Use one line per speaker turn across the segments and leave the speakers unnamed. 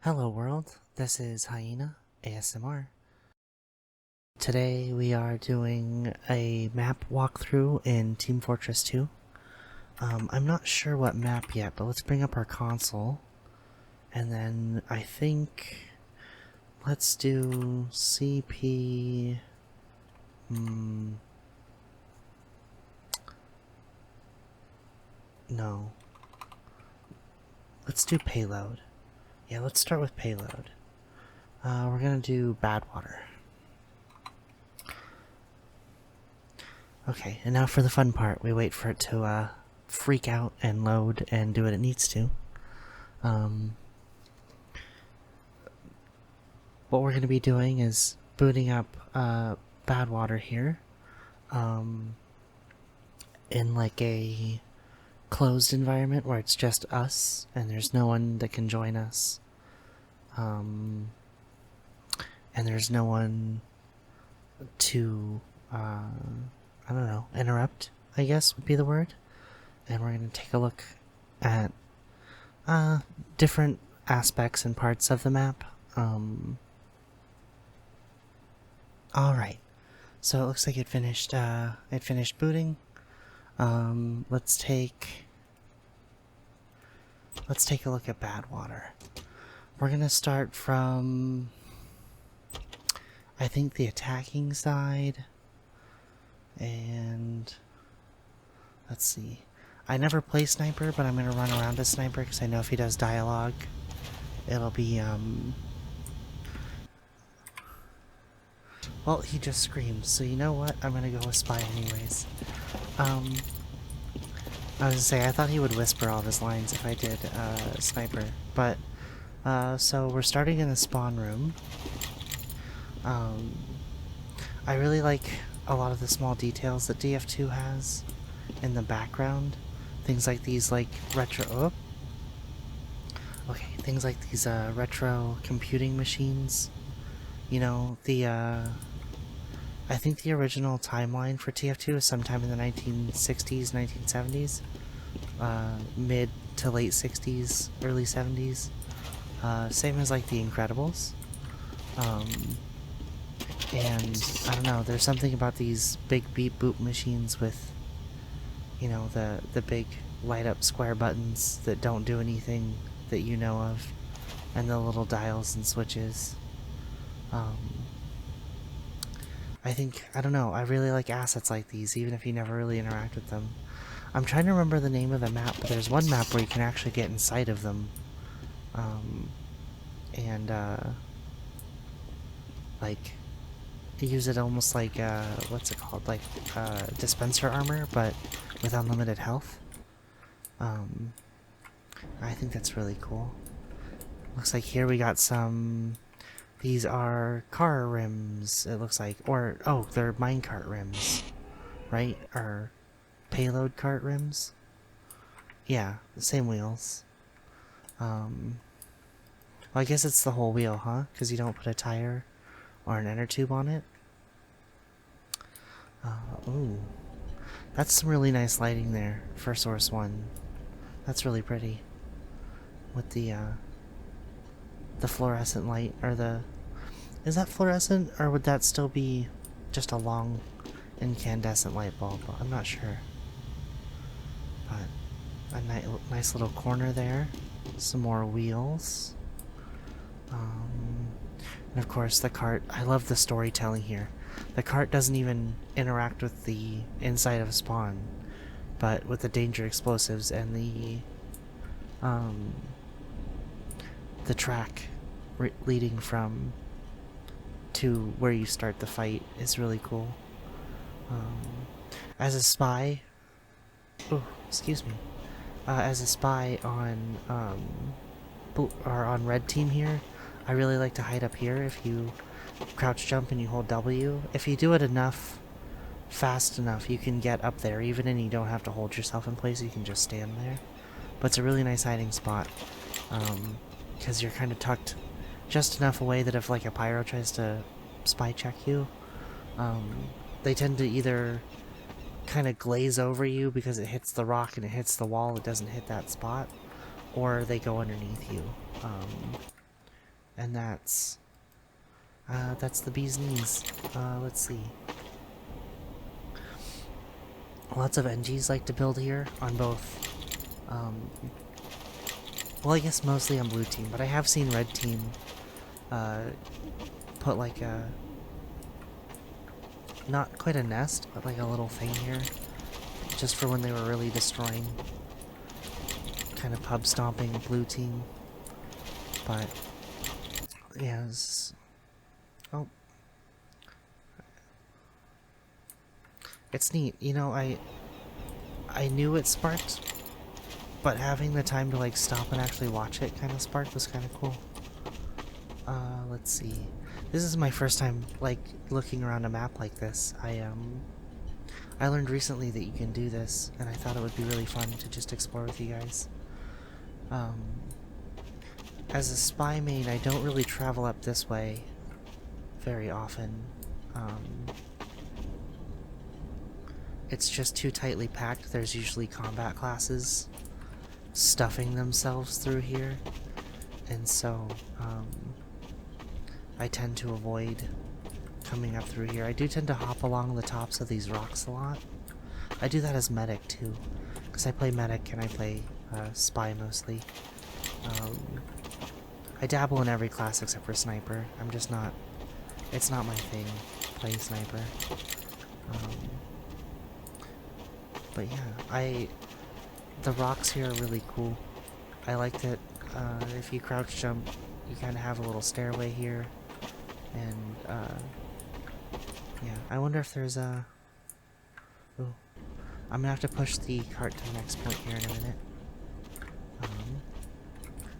Hello world, this is Hyena ASMR. Today we are doing a map walkthrough in Team Fortress 2. I'm not sure what map yet, but let's bring up our console. And then I think let's do CP... No. Let's do payload. Yeah, let's start with payload. We're gonna do Badwater. Okay, and now for the fun part. We wait for it to freak out and load and do what it needs to. What we're going to be doing is booting up Badwater here in like a closed environment where it's just us and there's no one that can join us. And there's no one to I don't know, interrupt, I guess would be the word. And we're going to take a look at different aspects and parts of the map. Alright, so it looks like it finished booting. Let's take a look at Badwater. We're going to start from, I think, the attacking side. And let's see. I never play Sniper, but I'm going to run around as Sniper because I know if he does dialogue, it'll be, well, he just screams, so you know what? I'm going to go with Spy anyways. I was going to say, I thought he would whisper all of his lines if I did, Sniper. But, so we're starting in the spawn room. I really like a lot of the small details that TF2 has in the background. Things like these, like, retro... things like these, retro computing machines. You know, the, I think the original timeline for TF2 is sometime in the 1960s, 1970s. Mid to late 60s, early 70s. Same as, like, The Incredibles. And I don't know, there's something about these big beep boop machines with, you know, the big light up square buttons that don't do anything that you know of, and the little dials and switches. I think, I don't know, I really like assets like these, even if you never really interact with them. I'm trying to remember the name of the map, but there's one map where you can actually get inside of them. Like, use it almost like, what's it called? Like, dispenser armor, but with unlimited health. I think that's really cool. Looks like here we got some... These are car rims, it looks like. Or, oh, they're minecart rims. Right? Or payload cart rims? Yeah, the same wheels. Well, I guess it's the whole wheel, huh? Because you don't put a tire or an inner tube on it. Ooh. That's some really nice lighting there for Source 1. That's really pretty. With the fluorescent light, or the... Is that fluorescent, or would that still be just a long incandescent light bulb? I'm not sure. But a nice little corner there. Some more wheels. And of course the cart. I love the storytelling here. The cart doesn't even interact with the inside of a spawn, but with the danger explosives and the track leading from to where you start the fight is really cool. As a spy, excuse me, as a spy on on red team here, I really like to hide up here. If you crouch jump and you hold W, if you do it enough, fast enough, you can get up there even, and you don't have to hold yourself in place, you can just stand there. But it's a really nice hiding spot, because you're kind of tucked just enough away that if like a pyro tries to spy check you, they tend to either kind of glaze over you because it hits the rock and it hits the wall, it doesn't hit that spot, or they go underneath you. And that's the bee's knees. Let's see. Lots of NGs like to build here on both, well, I guess mostly on blue team, but I have seen red team put like a, not quite a nest, but like a little thing here, just for when they were really destroying, kind of pub stomping blue team. But yeah, oh, it's neat. You know, I knew it sparked, but having the time to like stop and actually watch it kind of spark was kind of cool. Let's see. This is my first time like looking around a map like this. I learned recently that you can do this, and I thought it would be really fun to just explore with you guys. As a spy main, I don't really travel up this way very often. It's just too tightly packed. There's usually combat classes stuffing themselves through here, and so I tend to avoid coming up through here. I do tend to hop along the tops of these rocks a lot. I do that as medic too, because I play medic and I play spy mostly. I dabble in every class except for sniper. I'm just not, it's not my thing, playing sniper. But yeah, the rocks here are really cool. I like that if you crouch jump, you kind of have a little stairway here. And yeah, I wonder if there's a... Ooh. I'm gonna have to push the cart to the next point here in a minute.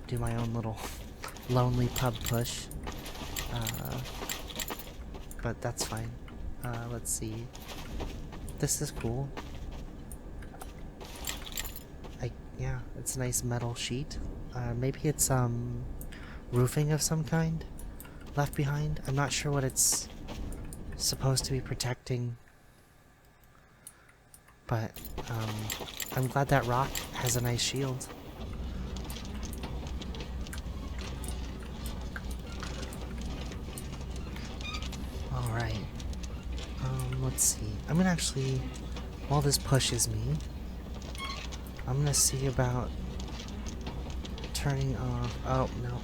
Do my own little lonely pub push. But that's fine. Let's see. This is cool. Yeah, it's a nice metal sheet. Maybe it's roofing of some kind left behind. I'm not sure what it's supposed to be protecting, but I'm glad that rock has a nice shield. Alright. Let's see. I'm gonna actually, while this pushes me, I'm gonna see about turning off... Oh, no.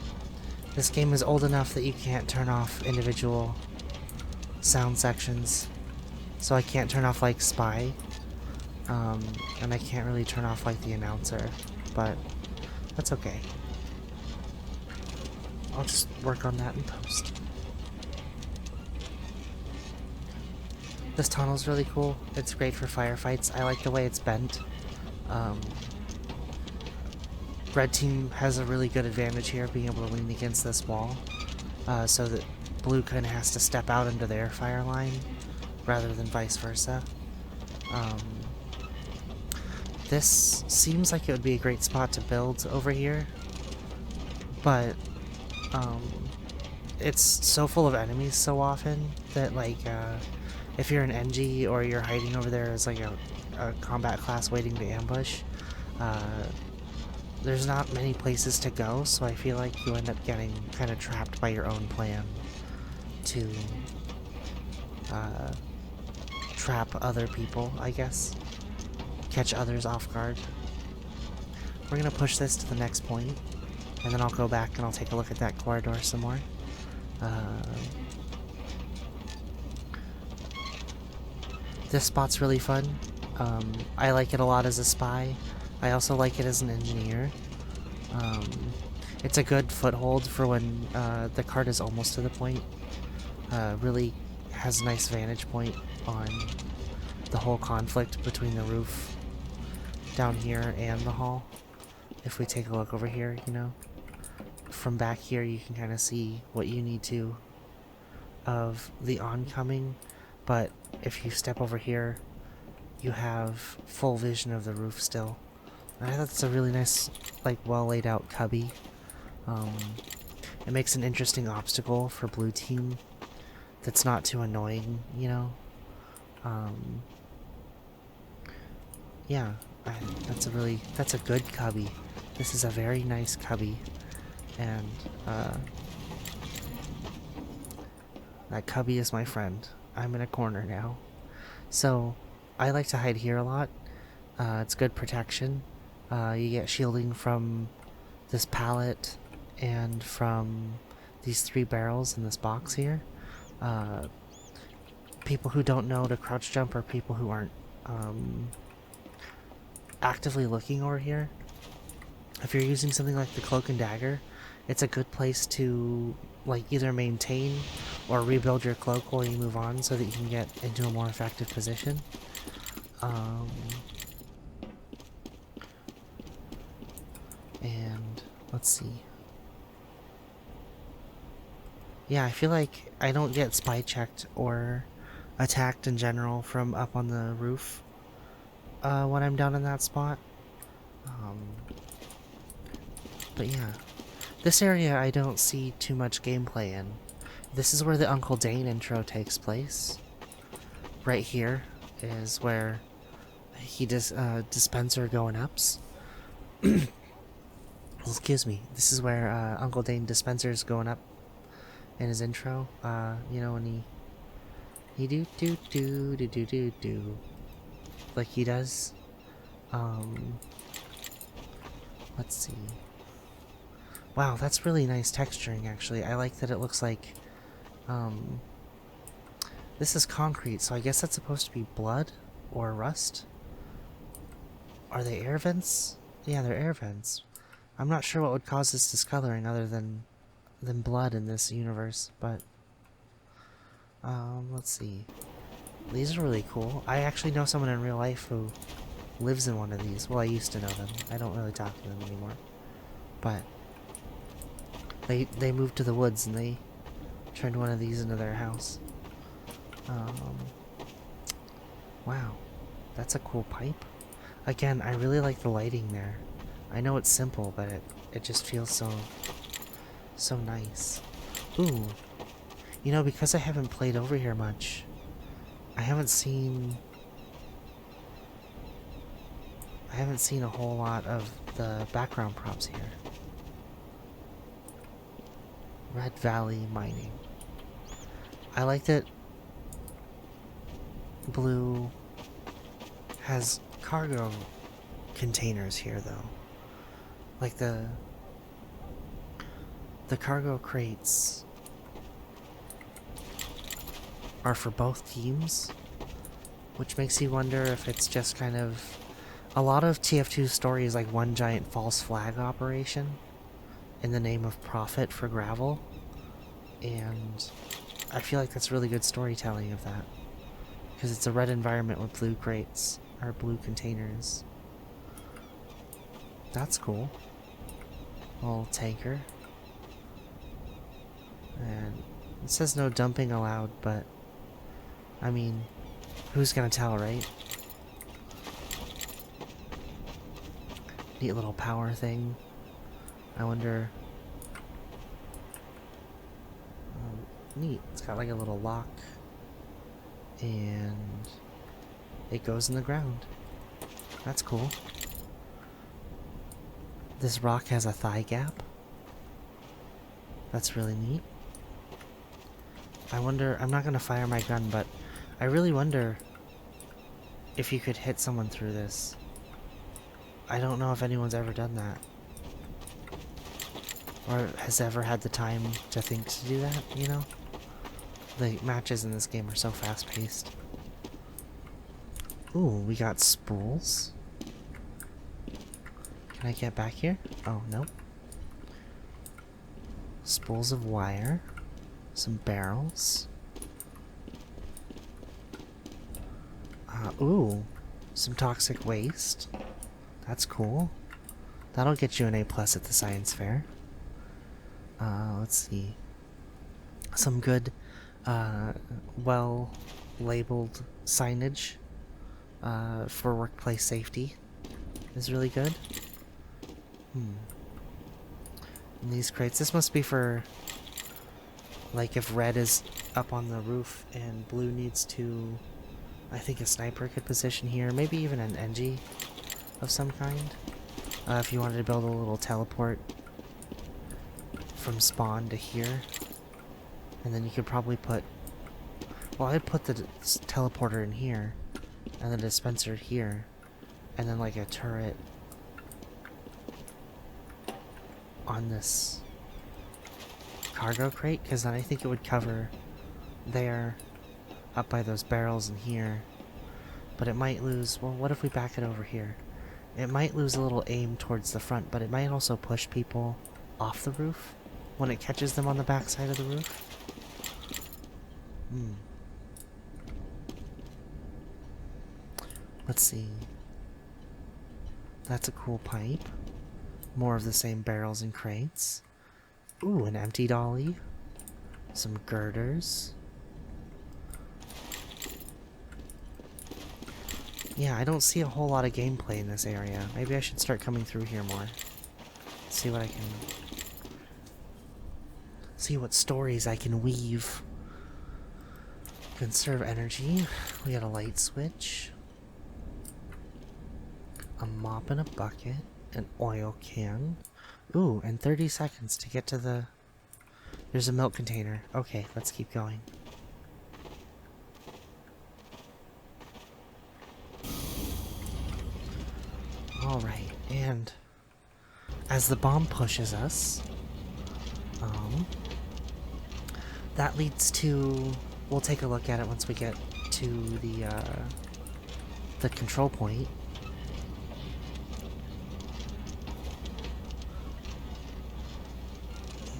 This game is old enough that you can't turn off individual sound sections. So I can't turn off, like, Spy. And I can't really turn off, like, the announcer. But that's okay. I'll just work on that in post. This tunnel's really cool. It's great for firefights. I like the way it's bent. Red team has a really good advantage here, being able to lean against this wall, so that blue kind of has to step out into their fire line, rather than vice versa. This seems like it would be a great spot to build over here, but it's so full of enemies so often that, like, if you're an NG or you're hiding over there as like a combat class waiting to ambush, there's not many places to go, so I feel like you end up getting kind of trapped by your own plan to trap other people, I guess. Catch others off guard. We're gonna push this to the next point, and then I'll go back and I'll take a look at that corridor some more. This spot's really fun. I like it a lot as a spy. I also like it as an engineer. It's a good foothold for when the cart is almost to the point. Really has a nice vantage point on the whole conflict between the roof down here and the hall. If we take a look over here, you know, from back here you can kind of see what you need to of the oncoming, but if you step over here you have full vision of the roof still. And I thought it's a really nice, like, well laid out cubby. It makes an interesting obstacle for blue team that's not too annoying, you know. Yeah, that's a good cubby. This is a very nice cubby, and That cubby is my friend. I'm in a corner now. So, I like to hide here a lot. It's good protection. You get shielding from this pallet and from these 3 barrels in this box here. People who don't know to crouch jump are people who aren't actively looking over here. If you're using something like the cloak and dagger, it's a good place to like either maintain or rebuild your cloak while you move on so that you can get into a more effective position. And let's see. Yeah, I feel like I don't get spy checked or attacked in general from up on the roof when I'm down in that spot. But yeah, this area I don't see too much gameplay in. This is where the Uncle Dane intro takes place. Right here is where he does dispenser going ups. Excuse me. This is where Uncle Dane dispensers going up in his intro. You know, when he do like he does. Let's see. Wow, that's really nice texturing, actually. I like that it looks like, this is concrete, so I guess that's supposed to be blood or rust. Are they air vents? Yeah, they're air vents. I'm not sure what would cause this discoloring other than blood in this universe, but, let's see. These are really cool. I actually know someone in real life who lives in one of these. Well, I used to know them. I don't really talk to them anymore. But they moved to the woods and they turned one of these into their house. Wow, that's a cool pipe. Again, I really like the lighting there. I know it's simple, but it just feels so nice. Ooh, you know, because I haven't played over here much, I haven't seen a whole lot of the background props here. Red Valley Mining. I like that Blue has cargo containers here, though. Like the cargo crates are for both teams, which makes you wonder if it's just kind of... A lot of TF2 story is like one giant false flag operation in the name of profit for gravel, and I feel like that's really good storytelling of that, because it's a red environment with blue crates, or blue containers. That's cool. Little tanker. And it says no dumping allowed, but I mean, who's gonna tell, right? Neat little power thing. I wonder... neat. It's got like a little lock. And it goes in the ground. That's cool. This rock has a thigh gap. That's really neat. I wonder... I'm not gonna fire my gun, but I really wonder if you could hit someone through this. I don't know if anyone's ever done that. Or has ever had the time to think to do that, you know? The matches in this game are so fast-paced. Ooh, we got spools. Can I get back here? Oh, nope. Spools of wire. Some barrels. Ooh. Some toxic waste. That's cool. That'll get you an A+ at the science fair. Let's see. Some good, well-labeled signage for workplace safety is really good. And these crates, this must be for, like, if red is up on the roof and blue needs to, I think a sniper could position here, maybe even an NG of some kind. If you wanted to build a little teleport from spawn to here, and then you could probably put Well, I'd put the teleporter in here, and the dispenser here, and then like a turret on this cargo crate, because then I think it would cover there, up by those barrels in here. But it might lose... well, what if we back it over here? It might lose a little aim towards the front, but it might also push people off the roof when it catches them on the back side of the roof. Let's see. That's a cool pipe. More of the same barrels and crates. Ooh, an empty dolly. Some girders. Yeah, I don't see a whole lot of gameplay in this area. Maybe I should start coming through here more. See what I can... see what stories I can weave. Conserve energy. We got a light switch. A mop and a bucket. An oil can. Ooh, and 30 seconds to get to the... there's a milk container. Okay, let's keep going. Alright, and as the bomb pushes us, that leads to... we'll take a look at it once we get to the control point.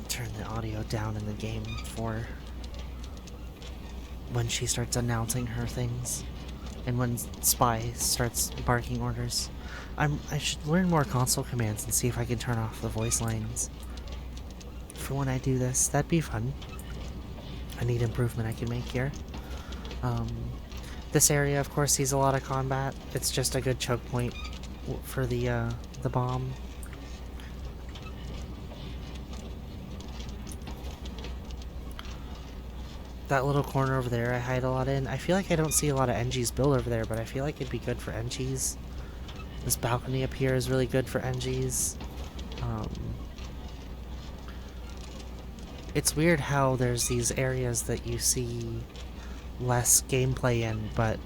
Turn the audio down in the game for when she starts announcing her things and when Spy starts barking orders. I should learn more console commands and see if I can turn off the voice lines for when I do this. That'd be fun. I need improvement I can make here. This area, of course, sees a lot of combat. It's just a good choke point for the bomb. That little corner over there I hide a lot in. I feel like I don't see a lot of NGs build over there, but I feel like it'd be good for NGs. This balcony up here is really good for NGs. It's weird how there's these areas that you see less gameplay in, but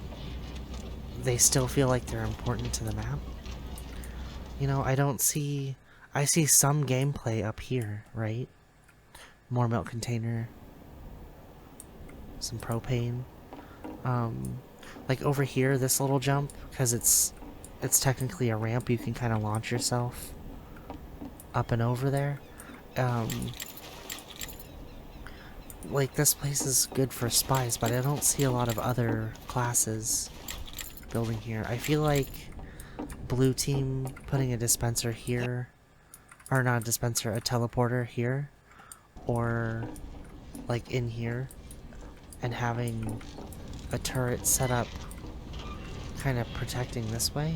they still feel like they're important to the map. You know, I see some gameplay up here, right? More milk container. Some propane. Like over here, this little jump, because it's technically a ramp, you can kind of launch yourself up and over there. Like, this place is good for spies, but I don't see a lot of other classes building here. I feel like blue team putting a dispenser here, or not a dispenser, a teleporter here, or like in here, and having a turret set up kind of protecting this way,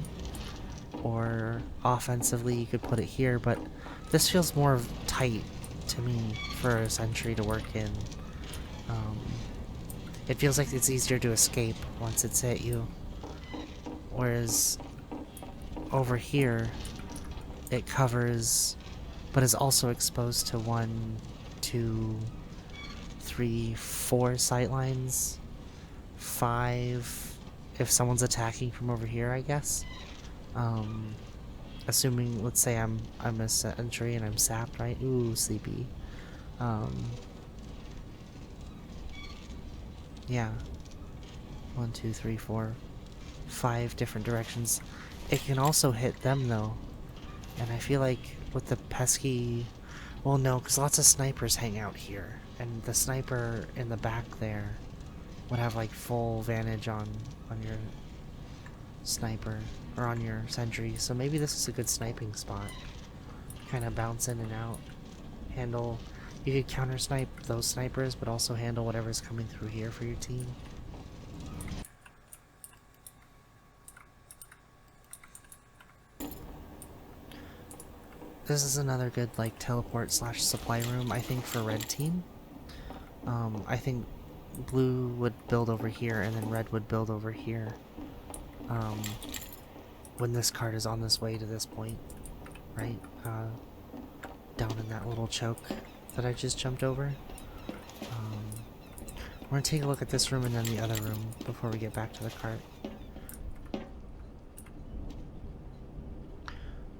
or offensively you could put it here, but this feels more tight to me for a sentry to work in. It feels like it's easier to escape once it's hit you, whereas over here it covers but is also exposed to 1, 2, 3, 4 sightlines, 5 if someone's attacking from over here, I guess. Assuming, let's say I'm a sentry and I'm sapped, right? Ooh, sleepy. Yeah. 1, 2, 3, 4, 5 different directions. It can also hit them though, and I feel like with the pesky... well, no, because lots of snipers hang out here, and the sniper in the back there would have like full vantage on your sniper, or on your sentry, so maybe this is a good sniping spot. Kind of bounce in and out. Handle... you could counter snipe those snipers, but also handle whatever's coming through here for your team. This is another good, like, teleport slash supply room, I think, for red team. I think blue would build over here, and then red would build over here. When this card is on this way to this point, right? Down in that little choke that I just jumped over. We're gonna take a look at this room and then the other room before we get back to the cart.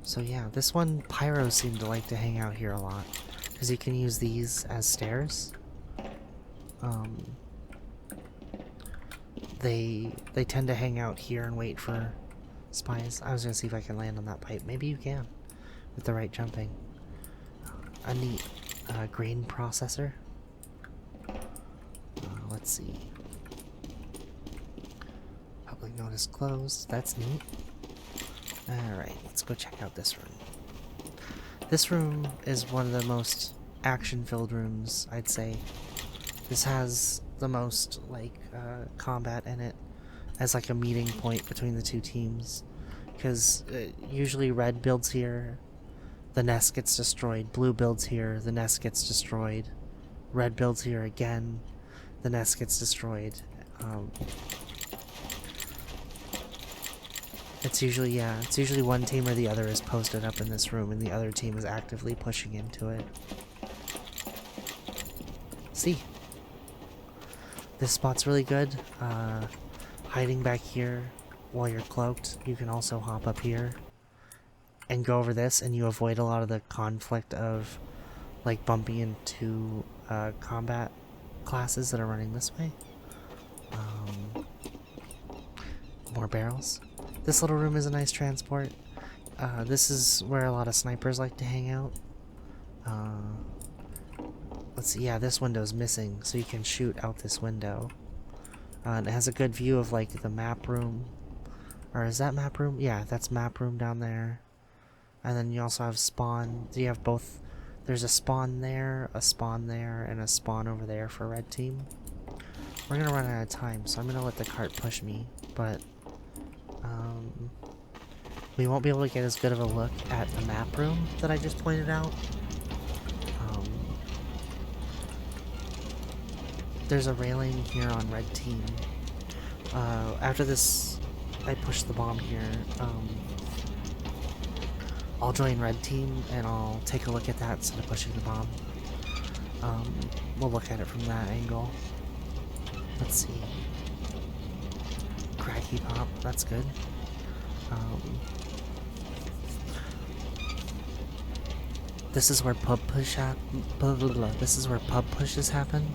So yeah, this one, Pyros seem to like to hang out here a lot, because you can use these as stairs. They tend to hang out here and wait for spies. I was gonna see if I can land on that pipe. Maybe you can, with the right jumping. A neat grain processor. Let's see. Public notice closed. That's neat. Alright, let's go check out this room. This room is one of the most action-filled rooms, I'd say. This has the most, like, combat in it as, like, a meeting point between the two teams. Because usually red builds here, the nest gets destroyed. Blue builds here, the nest gets destroyed. Red builds here again, the nest gets destroyed. It's usually one team or the other is posted up in this room and the other team is actively pushing into it. See? This spot's really good. Hiding back here while you're cloaked, you can also hop up here and go over this, and you avoid a lot of the conflict of like bumping into combat classes that are running this way. More barrels. This little room is a nice transport. This is where a lot of snipers like to hang out. Let's see, yeah, this window's missing, so you can shoot out this window. And it has a good view of like the map room. Or is that map room? Yeah, that's map room down there. And then you also have spawn. You have both. There's a spawn there, and a spawn over there for red team. We're gonna run out of time, so I'm gonna let the cart push me, but we won't be able to get as good of a look at the map room that I just pointed out. There's a railing here on red team. After this, I push the bomb here. I'll join red team and I'll take a look at that instead of pushing the bomb. We'll look at it from that angle. Let's see. Cracky pop, that's good. This is where pub push This is where pub pushes happen.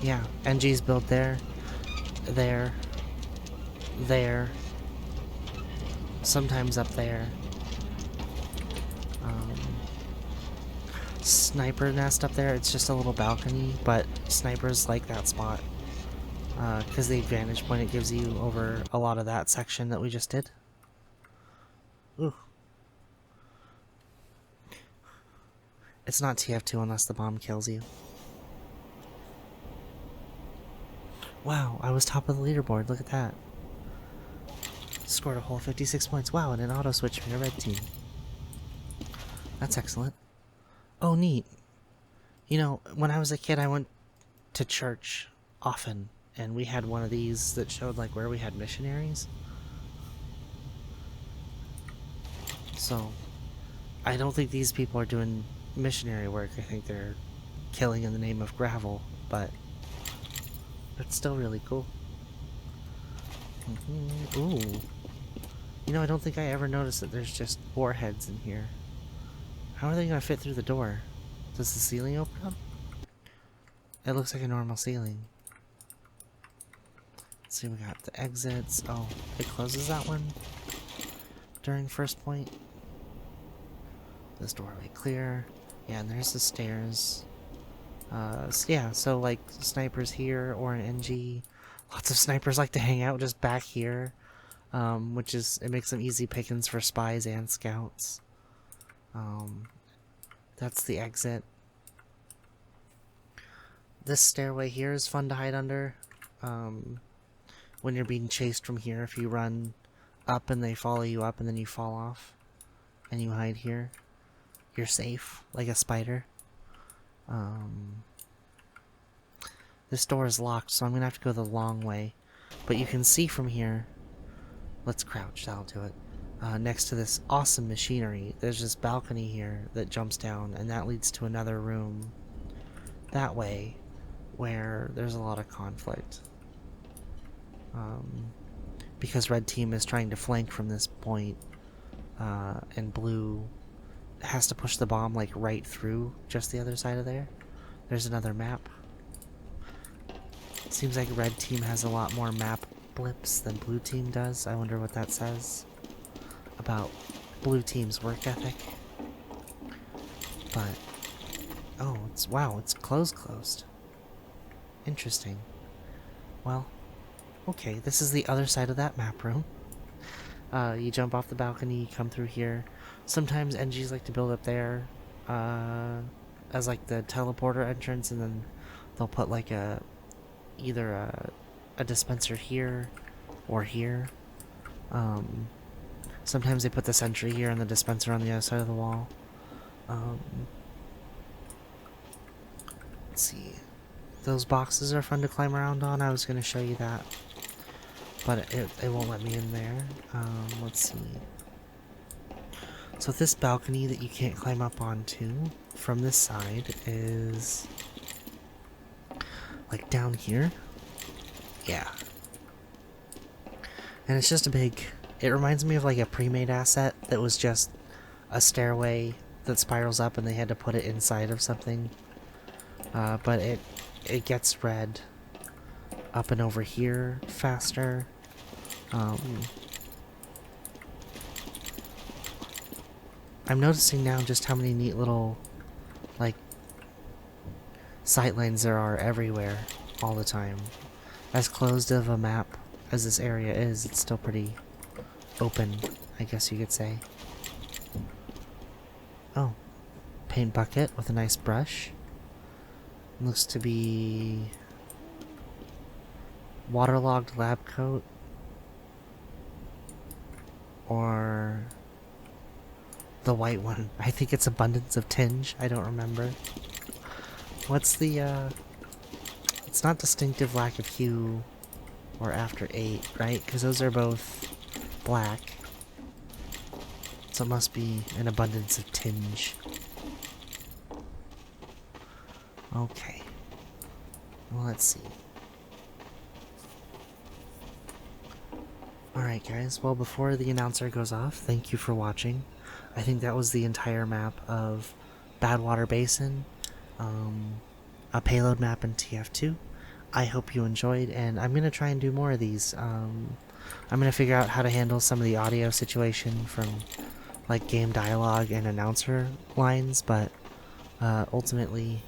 Yeah, NG's built there, there, sometimes up there. Sniper nest up there, it's just a little balcony, but snipers like that spot because the advantage point it gives you over a lot of that section that we just did. Ooh. It's not TF2 unless the bomb kills you. Wow, I was top of the leaderboard, look at that. Scored a whole 56 points. Wow, and an auto switch for your red team. That's excellent. Oh, neat. You know, when I was a kid, I went to church often, and we had one of these that showed like where we had missionaries. So, I don't think these people are doing missionary work. I think they're killing in the name of gravel, but it's still really cool. Ooh. You know, I don't think I ever noticed that there's just warheads in here. How are they gonna fit through the door? Does the ceiling open up? It looks like a normal ceiling. Let's see, we got the exits. Oh, it closes that one during first point. This doorway clear. Yeah, and there's the stairs. Yeah, so like snipers here or an NG. Lots of snipers like to hang out just back here, which is, it makes them easy pickings for spies and scouts. That's the exit. This stairway here is fun to hide under. When you're being chased from here, if you run up and they follow you up and then you fall off and you hide here, you're safe, like a spider. This door is locked, so I'm gonna have to go the long way. But you can see from here. Let's crouch, that'll do it. Next to this awesome machinery, there's this balcony here that jumps down, and that leads to another room that way where there's a lot of conflict. Because red team is trying to flank from this point, and blue has to push the bomb like right through just the other side of there. There's another map. Seems like red team has a lot more map blips than blue team does. I wonder what that says about blue team's work ethic. But oh, it's closed. Interesting. Well, okay, this is the other side of that map room. You jump off the balcony, you come through here. Sometimes NGs like to build up there as like the teleporter entrance, and then they'll put like either a dispenser here or here. Sometimes they put the sentry here and the dispenser on the other side of the wall. Let's see. Those boxes are fun to climb around on. I was going to show you that, but it won't let me in there. Let's see. So this balcony that you can't climb up onto from this side is like down here. Yeah. And it's just it reminds me of like a pre-made asset that was just a stairway that spirals up and they had to put it inside of something. But it gets red up and over here faster. I'm noticing now just how many neat little, like, sightlines there are everywhere, all the time. As closed of a map as this area is, it's still pretty open, I guess you could say. Oh, paint bucket with a nice brush. Looks to be waterlogged lab coat, or the white one. I think it's abundance of tinge. I don't remember. What's the it's not distinctive lack of hue or after 8, right? Because those are both black. So it must be an abundance of tinge. Okay. Well, let's see. Alright guys, well before the announcer goes off, thank you for watching. I think that was the entire map of Badwater Basin, a payload map in TF2. I hope you enjoyed, and I'm going to try and do more of these. I'm going to figure out how to handle some of the audio situation from like game dialogue and announcer lines, but ultimately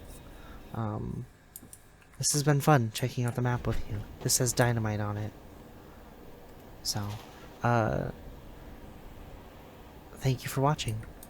this has been fun checking out the map with you. This has dynamite on it. So, thank you for watching.